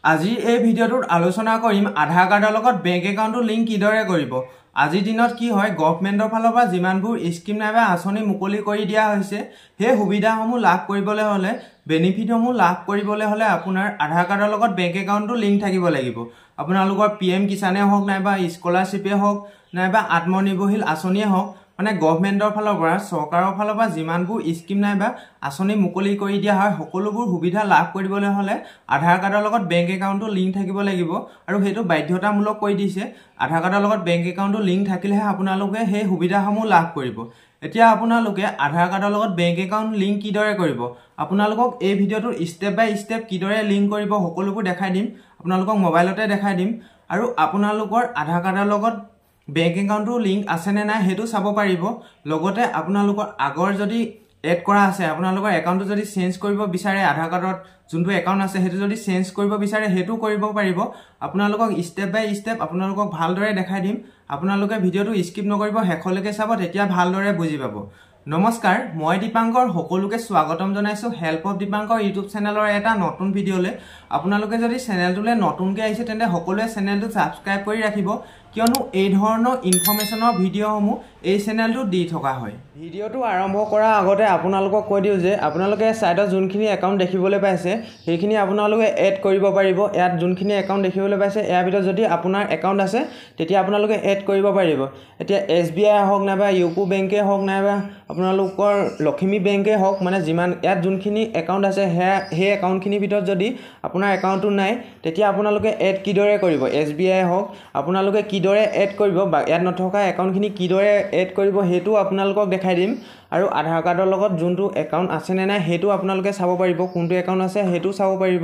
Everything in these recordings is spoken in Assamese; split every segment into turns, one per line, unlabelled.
আজি এই ভিডিঅ'টোত আলোচনা কৰিম আধাৰ কাৰ্ডৰ লগত বেংক একাউণ্টটো লিংক কিদৰে কৰিব। আজিৰ দিনত কি হয়, গভৰ্ণমেণ্টৰ ফালৰ পৰা যিমানবোৰ স্কিম নাইবা আঁচনি মুকলি কৰি দিয়া হৈছে, সেই সুবিধাসমূহ লাভ কৰিবলৈ হ'লে, বেনিফিটসমূহ লাভ কৰিবলৈ হ'লে আপোনাৰ আধাৰ কাৰ্ডৰ লগত বেংক একাউণ্টটো লিংক থাকিব লাগিব। আপোনালোকৰ PM কিষাণে হওক নাইবা স্কলাৰশ্বিপে হওক নাইবা আত্মনিৰ্ভৰশীল আঁচনিয়ে হওক, মানে গভৰ্ণমেণ্টৰ ফালৰ পৰা চৰকাৰৰ ফালৰ পৰা যিমানবোৰ স্কিম নাইবা আঁচনি মুকলি কৰি দিয়া হয়, সকলোবোৰ সুবিধা লাভ কৰিবলৈ হ'লে আধাৰ কাৰ্ডৰ লগত বেংক একাউণ্টটো লিংক থাকিব লাগিব আৰু সেইটো বাধ্যতামূলক কৰি দিছে। আধাৰ কাৰ্ডৰ লগত বেংক একাউণ্টটো লিংক থাকিলেহে আপোনালোকে সেই সুবিধাসমূহ লাভ কৰিব। এতিয়া আপোনালোকে আধাৰ কাৰ্ডৰ লগত বেংক একাউণ্ট লিংক কিদৰে কৰিব, আপোনালোকক এই ভিডিঅ'টোৰ ষ্টেপ বাই ষ্টেপ কিদৰে লিংক কৰিব সকলোবোৰ দেখাই দিম। আপোনালোকক মোবাইলতে দেখাই দিম আৰু আপোনালোকৰ আধাৰ কাৰ্ডৰ লগত বেংক একাউণ্টটো লিংক আছেনে নাই সেইটো চাব পাৰিব। লগতে আপোনালোকৰ আগৰ যদি এড কৰা আছে, আপোনালোকৰ একাউণ্টটো যদি চেঞ্জ কৰিব বিচাৰে, আধাৰ কাৰ্ডত যোনটো একাউণ্ট আছে সেইটো যদি চেঞ্জ কৰিব বিচাৰে সেইটো কৰিব পাৰিব। আপোনালোকক ষ্টেপ বাই ষ্টেপ আপোনালোকক ভালদৰে দেখাই দিম। আপোনালোকে ভিডিঅ'টো স্কিপ নকৰিব, শেষলৈকে চাব, তেতিয়া ভালদৰে বুজি পাব। নমস্কাৰ, মই দীপাংকৰ, সকলোকে স্বাগতম জনাইছোঁ হেল্প অফ দীপাংকৰ ইউটিউব চেনেলৰ এটা নতুন ভিডিঅ'লৈ। আপোনালোকে যদি চেনেলটোলৈ নতুনকৈ আহিছে তেন্তে সকলোৱে চেনেলটো ছাবস্ক্ৰাইব কৰি ৰাখিব, কিয়নো এই ধৰণৰ ইনফৰমেশ্যনৰ ভিডিঅ'সমূহ এই চেনেলটো দি থকা হয়। ভিডিঅ'টো আৰম্ভ কৰাৰ আগতে আপোনালোকক কৈ দিওঁ যে আপোনালোকে ছাইডত যোনখিনি একাউণ্ট দেখিবলৈ পাইছে সেইখিনি আপোনালোকে এড কৰিব পাৰিব। ইয়াত যোনখিনি একাউণ্ট দেখিবলৈ পাইছে ইয়াৰ ভিতৰত যদি আপোনাৰ একাউণ্ট আছে তেতিয়া আপোনালোকে এড কৰিব পাৰিব। এতিয়া SBI হওক নাইবা ইউকো বেংকে হওক নাইবা আপোনালোকৰ লখিমী বেংকে হওক, মানে যিমান ইয়াত যোনখিনি একাউণ্ট আছে সেই একাউণ্টখিনিৰ ভিতৰত যদি আপোনাৰ একাউণ্টটো নাই তেতিয়া আপোনালোকে এড কিদৰে কৰিব, SBI হওক আপোনালোকে কিদৰে এড কৰিব বা ইয়াত নথকা একাউণ্টখিনি কিদৰে এড কৰিব সেইটো আপোনালোকক দেখাই দিম। আৰু আধাৰ কাৰ্ডৰ লগত যোনটো একাউণ্ট আছেনে নাই সেইটো আপোনালোকে চাব পাৰিব, কোনটো একাউণ্ট আছে সেইটো চাব পাৰিব।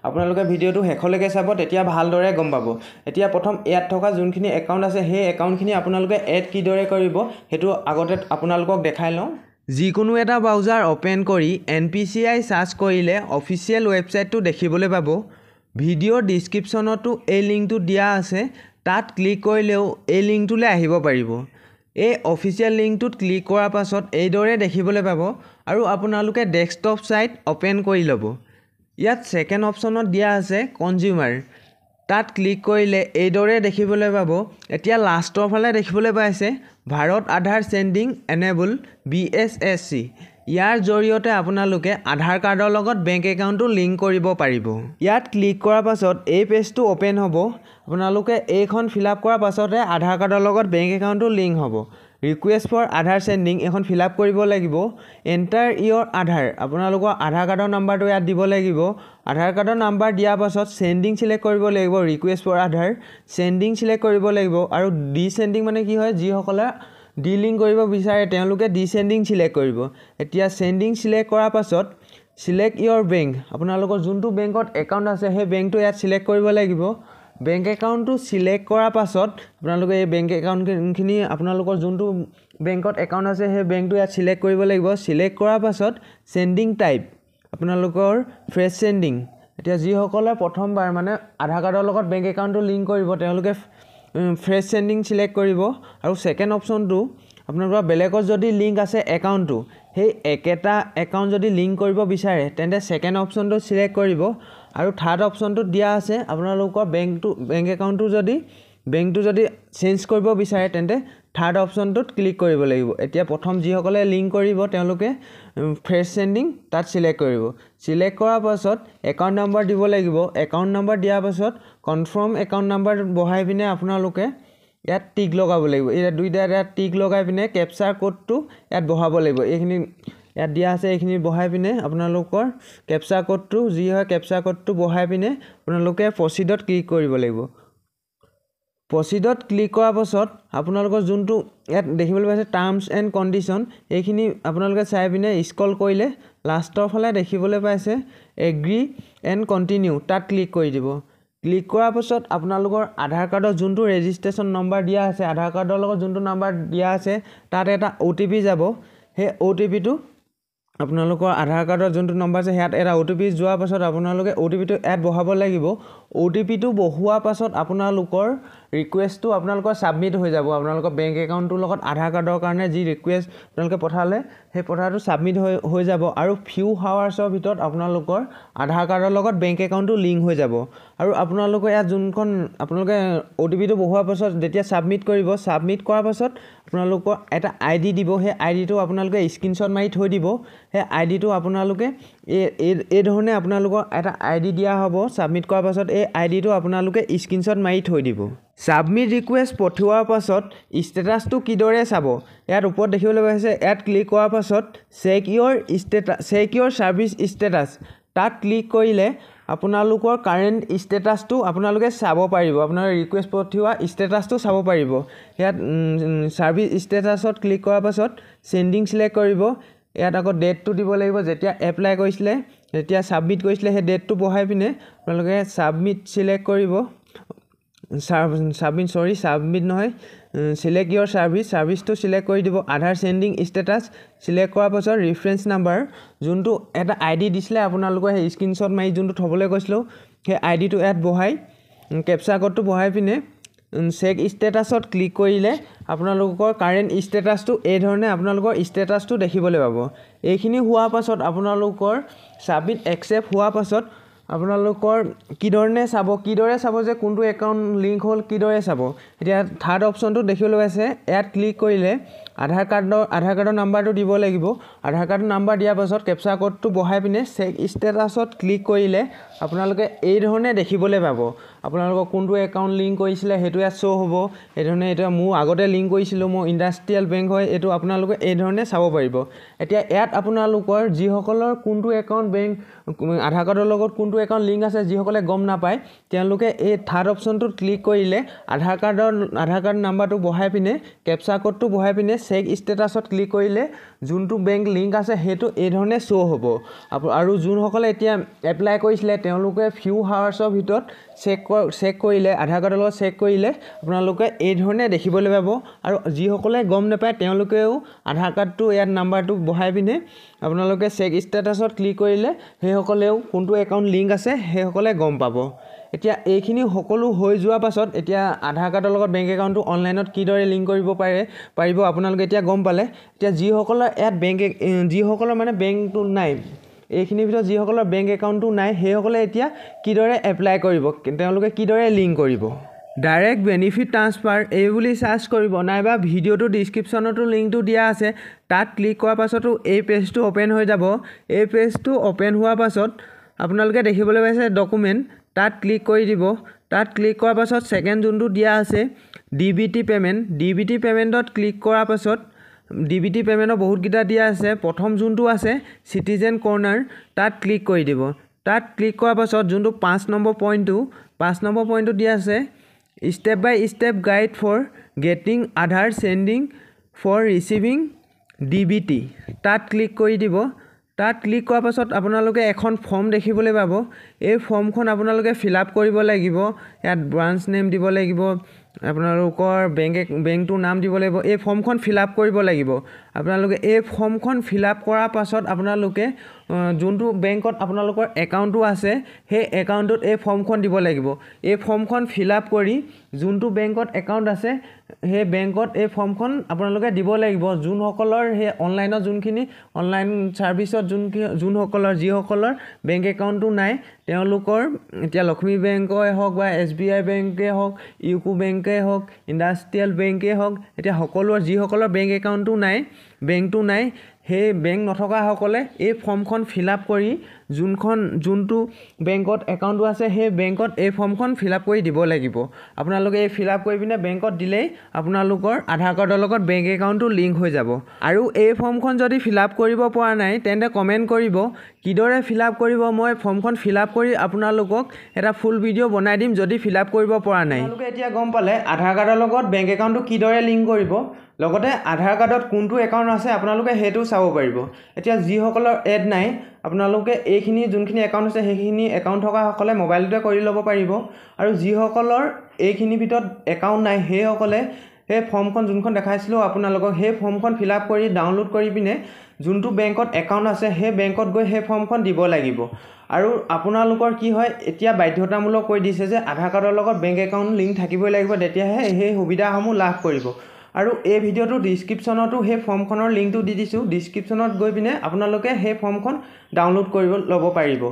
আপোনালোকে ভিডিঅ'টো শেষলৈকে চাব, তেতিয়া ভালদৰে গম পাব। এতিয়া প্ৰথম ইয়াত থকা যোনখিনি একাউণ্ট আছে সেই একাউণ্টখিনি আপোনালোকে এড কিদৰে কৰিব সেইটো আগতে আপোনালোকক দেখাই লওঁ। যিকোনো এটা ব্ৰাউজাৰ অ'পেন কৰি NPCI চাৰ্চ কৰিলে অফিচিয়েল ৱেবছাইটটো দেখিবলৈ পাব। ভিডিঅ'ৰ ডিছক্ৰিপশ্যনতো এই লিংকটো দিয়া আছে, তাত ক্লিক কৰিলেও এই লিংকটোলৈ আহিব পাৰিব। এই অফিচিয়েল লিংকটোত ক্লিক কৰাৰ পাছত এইদৰে দেখিবলৈ পাব আৰু আপোনালোকে ডেস্কটপ ছাইট অ'পেন কৰি ল'ব। ইয়াত ছেকেণ্ড অপশ্যনত দিয়া আছে কনজিউমাৰ, তাত ক্লিক কৰিলে এইদৰে দেখিবলৈ পাব। এতিয়া লাষ্টৰ ফালে দেখিবলৈ পাইছে ভাৰত আধাৰ চেণ্ডিং এনেবল BSSC। ইয়াৰ জৰিয়তে আপোনালোকে আধাৰ কাৰ্ডৰ লগত বেংক একাউণ্টটো লিংক কৰিব পাৰিব। ইয়াত ক্লিক কৰাৰ পাছত এই পেজটো অ'পেন হ'ব। আপোনালোকে এইখন ফিল আপ কৰাৰ পাছতে আধাৰ কাৰ্ডৰ লগত বেংক একাউণ্টটো লিংক হ'ব। ৰিকুৱেষ্ট ফৰ আধাৰ চেণ্ডিং এখন ফিল আপ কৰিব লাগিব। এণ্টাৰ ইয়ৰ আধাৰ, আপোনালোকৰ আধাৰ কাৰ্ডৰ নাম্বাৰটো ইয়াত দিব লাগিব। আধাৰ কাৰ্ডৰ নাম্বাৰ দিয়াৰ পাছত চেণ্ডিং চিলেক্ট কৰিব লাগিব, request for Aadhaar seeding select কৰিব লাগিব। আৰু ডিচেণ্ডিং মানে কি হয়, যিসকলে ডিলিংক কৰিব বিচাৰে তেওঁলোকে ডিচেণ্ডিং চিলেক্ট কৰিব। এতিয়া চেণ্ডিং চিলেক্ট কৰাৰ পাছত চিলেক্ট ইয়ৰ বেংক, আপোনালোকৰ যোনটো বেংকত একাউণ্ট আছে সেই বেংকটো ইয়াত চিলেক্ট কৰিব লাগিব। বেংক একাউণ্টটো চিলেক্ট কৰাৰ পাছত আপোনালোকে এই বেংক একাউণ্টখিনি আপোনালোকৰ যোনটো বেংকত একাউণ্ট আছে সেই বেংকটো ইয়াত চিলেক্ট কৰিব লাগিব। চিলেক্ট কৰাৰ পাছত চেণ্ডিং টাইপ আপোনালোকৰ ফ্ৰেছ চেণ্ডিং। এতিয়া যিসকলে প্ৰথমবাৰ মানে আধাৰ কাৰ্ডৰ লগত বেংক একাউণ্টটো লিংক কৰিব তেওঁলোকে ফ্ৰেছ চেণ্ডিং চিলেক্ট কৰিব। আৰু ছেকেণ্ড অপশ্যনটো আপোনালোকৰ বেলেগত যদি লিংক আছে একাউণ্টটো, সেই একেটা একাউণ্ট যদি লিংক কৰিব বিচাৰে তেন্তে ছেকেণ্ড অপশ্যনটো চিলেক্ট কৰিব। আৰু থাৰ্ড অপশ্যনটোত দিয়া আছে আপোনালোকৰ বেংক একাউণ্টটো যদি চেঞ্জ কৰিব বিচাৰে তেন্তে থাৰ্ড অপশ্যনটোত ক্লিক কৰিব লাগিব। এতিয়া প্ৰথম যিসকলে লিংক কৰিব তেওঁলোকে ফ্ৰেছ চেণ্ডিং তাত চিলেক্ট কৰিব। চিলেক্ট কৰাৰ পাছত একাউণ্ট নাম্বাৰ দিব লাগিব। একাউণ্ট নাম্বাৰ দিয়াৰ পাছত কনফাৰ্ম একাউণ্ট নাম্বাৰ বহাই পিনে আপোনালোকে ইয়াত টিক লগাব লাগিব। দুইটা ইয়াত টিক লগাই পিনে কেপচাৰ কোডটো ইয়াত বহাব লাগিব। এইখিনি ইয়াত দিয়া আছে, এইখিনি বহাই পিনে আপোনালোকৰ কেপচাৰ কোডটো যি হয় কেপচাৰ কোডটো বহাই পিনে আপোনালোকে প্ৰচিডত ক্লিক কৰিব লাগিব। প্ৰচিডত ক্লিক কৰাৰ পাছত আপোনালোকৰ যোনটো ইয়াত দেখিবলৈ পাইছে টাৰ্মছ এণ্ড কণ্ডিশ্যন, এইখিনি আপোনালোকে চাই পিনে স্ক্ৰল কৰিলে লাষ্টৰ ফালে দেখিবলৈ পাইছে এগ্ৰি এণ্ড কণ্টিনিউ, তাত ক্লিক কৰি দিব। ক্লিক কৰাৰ পাছত আপোনালোকৰ আধাৰ কাৰ্ডৰ যোনটো ৰেজিষ্ট্ৰেশ্যন নম্বৰ দিয়া আছে, আধাৰ কাৰ্ডৰ লগত যোনটো নাম্বাৰ দিয়া আছে তাত এটা OTP যাব। সেই OTPটো আপোনালোকৰ আধাৰ কাৰ্ডৰ যোনটো নম্বৰ আছে ইয়াত এটা OTP যোৱাৰ পাছত আপোনালোকে OTPটো ইয়াত বহাব লাগিব। OTPটো বহোৱাৰ পাছত আপোনালোকৰ ৰিকুৱেষ্টটো আপোনালোকৰ ছাবমিট হৈ যাব আপোনালোকৰ বেংক একাউণ্টটোৰ লগত আধাৰ কাৰ্ডৰ কাৰণে যি ৰিকুৱেষ্ট আপোনালোকে পঠালে সেই পঠাটো ছাবমিট হৈ যাব আৰু ফিউ হাৱাৰ্ছৰ ভিতৰত আপোনালোকৰ আধাৰ কাৰ্ডৰ লগত বেংক একাউণ্টটো লিংক হৈ যাব আৰু আপোনালোকে ইয়াত যোনখন আপোনালোকে OTPটো বহুৱাৰ পাছত যেতিয়া ছাবমিট কৰিব ছাবমিট কৰাৰ পাছত আপোনালোকৰ এটা ID দিব সেই IDটো আপোনালোকে স্ক্ৰীনশ্বট মাৰি থৈ দিব সেই IDটো আপোনালোকে এই ধৰণে আপোনালোকৰ এটা ID দিয়া হ'ব ছাবমিট কৰাৰ পাছত এই IDটো আপোনালোকে স্ক্ৰীনশ্বট মাৰি থৈ দিব ছাবমিট ৰিকুৱেষ্ট পঠিওৱাৰ পাছত ষ্টেটাছটো কিদৰে চাব ইয়াত ওপৰত দেখিবলৈ পাইছে ইয়াত ক্লিক কৰাৰ পাছত চেক ইয়ৰ ছাৰ্ভিচ ষ্টেটাছ তাত ক্লিক কৰিলে আপোনালোকৰ কাৰেণ্ট ষ্টেটাছটো আপোনালোকে চাব পাৰিব আপোনাৰ ৰিকুৱেষ্ট পঠিওৱা ষ্টেটাছটো চাব পাৰিব ইয়াত ছাৰ্ভিচ ষ্টেটাছত ক্লিক কৰাৰ পাছত চেণ্ডিং সিলেক্ট কৰিব ইয়াত আকৌ ডেটটো দিব লাগিব যেতিয়া এপ্লাই কৰিছিলে যেতিয়া ছাবমিট কৰিছিলে সেই ডেটটো বহাই পিনে আপোনালোকে ছাবমিট সিলেক্ট কৰিব ছাবমিট নহয় সিলেক্ট ইয়ৰ ছাৰ্ভিচটো সিলেক্ট কৰি দিব আধাৰ চেণ্ডিং ষ্টেটাছ সিলেক্ট কৰাৰ পাছত ৰেফাৰেন্স নাম্বাৰ যোনটো এটা ID দিছিলে আপোনালোকৰ সেই স্ক্ৰীনশ্বট মাৰি যোনটো থবলৈ কৈছিলোঁ সেই IDটো ইয়াত বহাই কেপচা কোডটো বহাই পিনে চেক ষ্টেটাছত ক্লিক কৰিলে আপোনালোকৰ কাৰেণ্ট ষ্টেটাছটো এই ধৰণে আপোনালোকৰ ষ্টেটাছটো দেখিবলৈ পাব এইখিনি হোৱাৰ পাছত আপোনালোকৰ ছাবমিট একচেপ্ট হোৱাৰ পাছত আপোনালোকৰ কিদৰে চাব যে কোনটো একাউণ্ট লিংক হ'ল কিদৰে চাব এতিয়া থাৰ্ড অপশ্যনটো দেখিবলৈ পাইছে ইয়াত ক্লিক কৰিলে আধাৰ কাৰ্ডৰ নাম্বাৰটো দিব লাগিব আধাৰ কাৰ্ডৰ নাম্বাৰ দিয়াৰ পাছত কেপচা কোডটো বহাই পিনে চেক ষ্টেটাছত ক্লিক কৰিলে আপোনালোকে এই ধৰণে দেখিবলৈ পাব আপোনালোকৰ কোনটো একাউণ্ট লিংক কৰিছিলে সেইটো ইয়াত শ্ব' হ'ব এই ধৰণে এতিয়া মোৰ আগতে লিংক কৰিছিলোঁ মোৰ ইণ্ডাষ্ট্ৰিয়েল বেংক হয় এইটো আপোনালোকে এই ধৰণে চাব পাৰিব এতিয়া ইয়াত আপোনালোকৰ যিসকলৰ কোনটো একাউণ্ট বেংক আধাৰ কাৰ্ডৰ লগত কোনটো একাউণ্ট লিংক আছে যিসকলে গম নাপায় তেওঁলোকে এই থাৰ্ড অপশ্যনটোত ক্লিক কৰিলে আধাৰ কাৰ্ড নাম্বাৰটো বহাই পিনে কেপচা কোডটো বহাই পিনে চেক ষ্টেটাছত ক্লিক কৰিলে যোনটো বেংক লিংক আছে সেইটো এই ধৰণে শ্ব' হ'ব আৰু যোনসকলে এতিয়া এপ্লাই কৰিছিলে তেওঁলোকে ফিউ হাৱাৰ্ছৰ ভিতৰত চেক কৰিলে আধাৰ কাৰ্ডৰ লগত চেক কৰিলে আপোনালোকে এই ধৰণে দেখিবলৈ পাব আৰু যিসকলে গম নাপায় তেওঁলোকেও আধাৰ কাৰ্ডটো ইয়াত নাম্বাৰটো বহাই পিনে আপোনালোকে চেক ষ্টেটাছত ক্লিক কৰিলে সেইসকলেও কোনটো একাউণ্ট লিংক আছে সেইসকলে গম পাব এতিয়া এইখিনি সকলো হৈ যোৱাৰ পাছত এতিয়া আধাৰ কাৰ্ডৰ লগত বেংক একাউণ্টটো অনলাইনত কিদৰে লিংক কৰিব পাৰিব আপোনালোকে এতিয়া গম পালে এতিয়া যিসকলৰ ইয়াত যিসকলৰ মানে বেংকটো নাই এইখিনিৰ ভিতৰত যিসকলৰ বেংক একাউণ্টটো নাই সেইসকলে এতিয়া কিদৰে এপ্লাই কৰিব তেওঁলোকে কিদৰে লিংক কৰিব ডাইৰেক্ট বেনিফিট ট্ৰান্সফাৰ এই বুলি চাৰ্চ কৰিব নাইবা ভিডিঅ'টো ডিছক্ৰিপশ্যনতো লিংকটো দিয়া আছে তাত ক্লিক কৰাৰ পাছতো এই পেজটো অ'পেন হৈ যাব এই পেজটো অ'পেন হোৱাৰ পাছত আপোনালোকে দেখিবলৈ পাইছে ডকুমেণ্ট তাত ক্লিক কৰি দিব তাত ক্লিক কৰাৰ পাছত ছেকেণ্ড যোনটো দিয়া আছে DBT পে'মেণ্টত ক্লিক কৰাৰ পাছত DBT পে'মেণ্টৰ বহুতকেইটা দিয়া আছে প্ৰথম যোনটো আছে চিটিজেন কৰ্নাৰ তাত ক্লিক কৰি দিব তাত ক্লিক কৰাৰ পাছত যোনটো 5 নম্বৰ পইণ্টটো দিয়া আছে step by step guide for getting Aadhaar seeding for receiving DBT তাত ক্লিক কৰি দিব তাত ক্লিক কৰাৰ পাছত আপোনালোকে এখন ফৰ্ম দেখিবলৈ পাব এই ফৰ্মখন আপোনালোকে ফিল আপ কৰিব লাগিব ইয়াত ব্ৰাঞ্চ নেম দিব লাগিব আপোনালোকৰ বেংকটোৰ নাম দিব লাগিব এই ফৰ্মখন ফিল আপ কৰিব লাগিব আপোনালোকে এই ফৰ্মখন ফিল আপ কৰাৰ পাছত আপোনালোকে যোনটো বেংকত আপোনালোকৰ একাউণ্টটো আছে সেই একাউণ্টটোত এই ফৰ্মখন দিব লাগিব এই ফৰ্মখন ফিল আপ কৰি যোনটো বেংকত একাউণ্ট আছে সেই বেংকত এই ফৰ্মখন আপোনালোকে দিব লাগিব যোনসকলৰ সেই অনলাইনত যোনখিনি অনলাইন ছাৰ্ভিচত যিসকলৰ বেংক একাউণ্টটো নাই তেওঁলোকৰ এতিয়া লক্ষ্মী বেংকেই হওক বা SBI বেংকেই হওক ইউকো বেংকেই হওক ইণ্ডাষ্ট্ৰিয়েল বেংকেই হওক এতিয়া যিসকলৰ বেংক একাউণ্টটো নাই বেংকটো নাই সেই বেংক নথকাসকলে এই ফৰ্মখন ফিল আপ কৰি যোনটো বেংকত একাউণ্টটো আছে সেই বেংকত এই ফৰ্মখন ফিল আপ কৰি দিব লাগিব আপোনালোকে এই ফিল আপ কৰি পিনে বেংকত দিলেই আপোনালোকৰ আধাৰ কাৰ্ডৰ লগত বেংক একাউণ্টটো লিংক হৈ যাব আৰু এই ফৰ্মখন যদি ফিল আপ কৰিব পৰা নাই তেন্তে কমেণ্ট কৰিব কিদৰে ফিল আপ কৰিব মই ফৰ্মখন ফিল আপ কৰি আপোনালোকক এটা ফুল ভিডিঅ' বনাই দিম যদি ফিল আপ কৰিব পৰা নাই আপোনালোকে এতিয়া গম পালে আধাৰ কাৰ্ডৰ লগত বেংক একাউণ্টটো কিদৰে লিংক কৰিব লগতে আধাৰ কাৰ্ডত কোনটো একাউণ্ট আছে আপোনালোকে সেইটো চাব পাৰিব এতিয়া যিসকলৰ এড নাই আপোনালোকে এইখিনি যোনখিনি একাউণ্ট আছে সেইখিনি একাউণ্ট থকাসকলে মোবাইলতে কৰি ল'ব পাৰিব আৰু যিসকলৰ এইখিনিৰ ভিতৰত একাউণ্ট নাই সেইসকলে সেই ফৰ্মখন যোনখন দেখাইছিলোঁ আপোনালোকক সেই ফৰ্মখন ফিল আপ কৰি ডাউনলোড কৰি পিনে যোনটো বেংকত একাউণ্ট আছে সেই বেংকত গৈ সেই ফৰ্মখন দিব লাগিব। আৰু আপোনালোকৰ কি হয় এতিয়া বাধ্যতামূলক কৰি দিছে যে আধাৰ কাৰ্ডৰ লগত বেংক একাউণ্ট লিংক থাকিবই লাগিব, তেতিয়াহে সেই সুবিধাসমূহ লাভ কৰিব। আৰু এই ভিডিঅ'টো ডিছক্ৰিপশ্যনতো সেই ফৰ্মখনৰ লিংকটো দি দিছোঁ, ডিছক্ৰিপশ্যনত গৈ পিনে আপোনালোকে সেই ফৰ্মখন ডাউনলোড কৰিব ল'ব পাৰিব।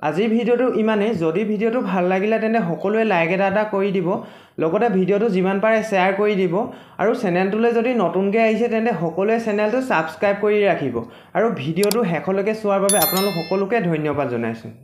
আজিৰ ভিডিঅ'টো ইমানেই। যদি ভিডিঅ'টো ভাল লাগিলে তেন্তে সকলোৱে লাইক এটা কৰি দিব, লগতে ভিডিঅ'টো যিমান পাৰে শ্বেয়াৰ কৰি দিব। আৰু চেনেলটোলৈ যদি নতুনকৈ আহিছে তেন্তে সকলোৱে চেনেলটো ছাবস্ক্ৰাইব কৰি ৰাখিব। আৰু ভিডিঅ'টো শেষলৈকে চোৱাৰ বাবে আপোনালোক সকলোকে ধন্যবাদ জনাইছোঁ।